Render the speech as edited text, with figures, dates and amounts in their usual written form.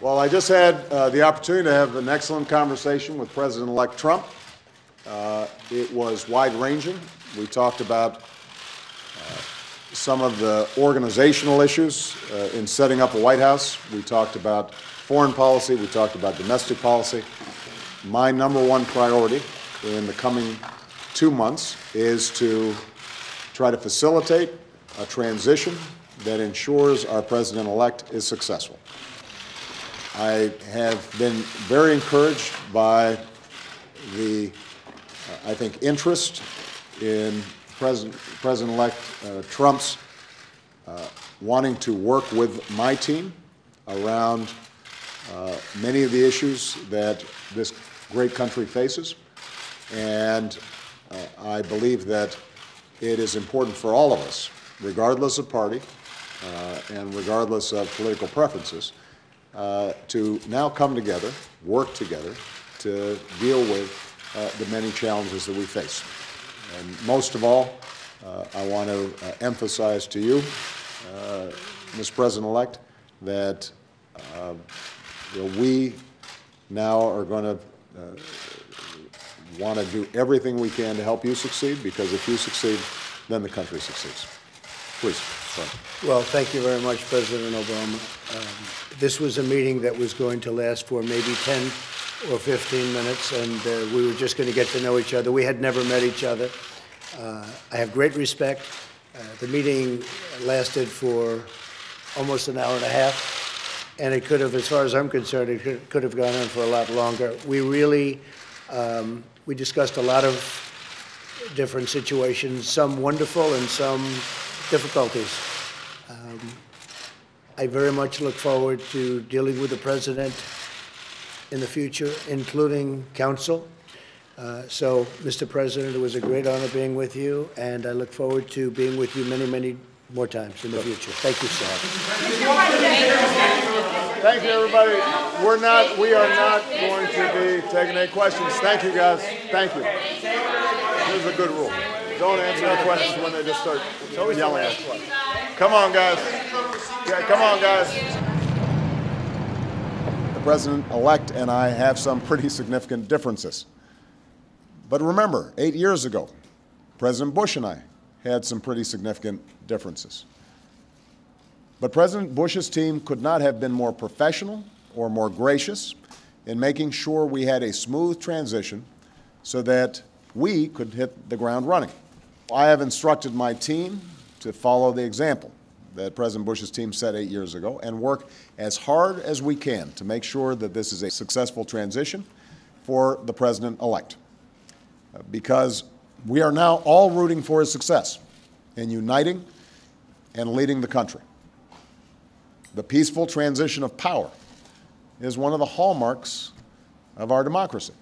Well, I just had the opportunity to have an excellent conversation with President-elect Trump. It was wide-ranging. We talked about some of the organizational issues in setting up a White House. We talked about foreign policy. We talked about domestic policy. My number one priority in the coming 2 months is to try to facilitate a transition that ensures our President-elect is successful. I have been very encouraged by the, I think, interest in President-elect Trump's wanting to work with my team around many of the issues that this great country faces. And I believe that it is important for all of us, regardless of party and regardless of political preferences, to now come together, work together, to deal with the many challenges that we face. And most of all, I want to emphasize to you, Mr. President-elect, that we now are going to want to do everything we can to help you succeed, because if you succeed, then the country succeeds. Please. Sorry. Well, thank you very much, President Obama. This was a meeting that was going to last for maybe 10 or 15 minutes, and we were just going to get to know each other. We had never met each other. I have great respect. The meeting lasted for almost an hour and a half, and it could have, as far as I'm concerned, it could have gone on for a lot longer. We really, we discussed a lot of different situations, some wonderful and some difficulties. I very much look forward to dealing with the President in the future, including counsel. So, Mr. President, it was a great honor being with you, and I look forward to being with you many, many more times in the future. Thank you, sir. Thank you, everybody. We are not going to be taking any questions. Thank you, guys. Thank you. This is a good rule. Don't answer the questions when they just start yelling at you. Come on, guys. Yeah, come on, guys. The President-elect and I have some pretty significant differences. But remember, 8 years ago, President Bush and I had some pretty significant differences. But President Bush's team could not have been more professional or more gracious in making sure we had a smooth transition so that we could hit the ground running. I have instructed my team to follow the example that President Bush's team set 8 years ago and work as hard as we can to make sure that this is a successful transition for the President-elect. Because we are now all rooting for his success in uniting and leading the country. The peaceful transition of power is one of the hallmarks of our democracy.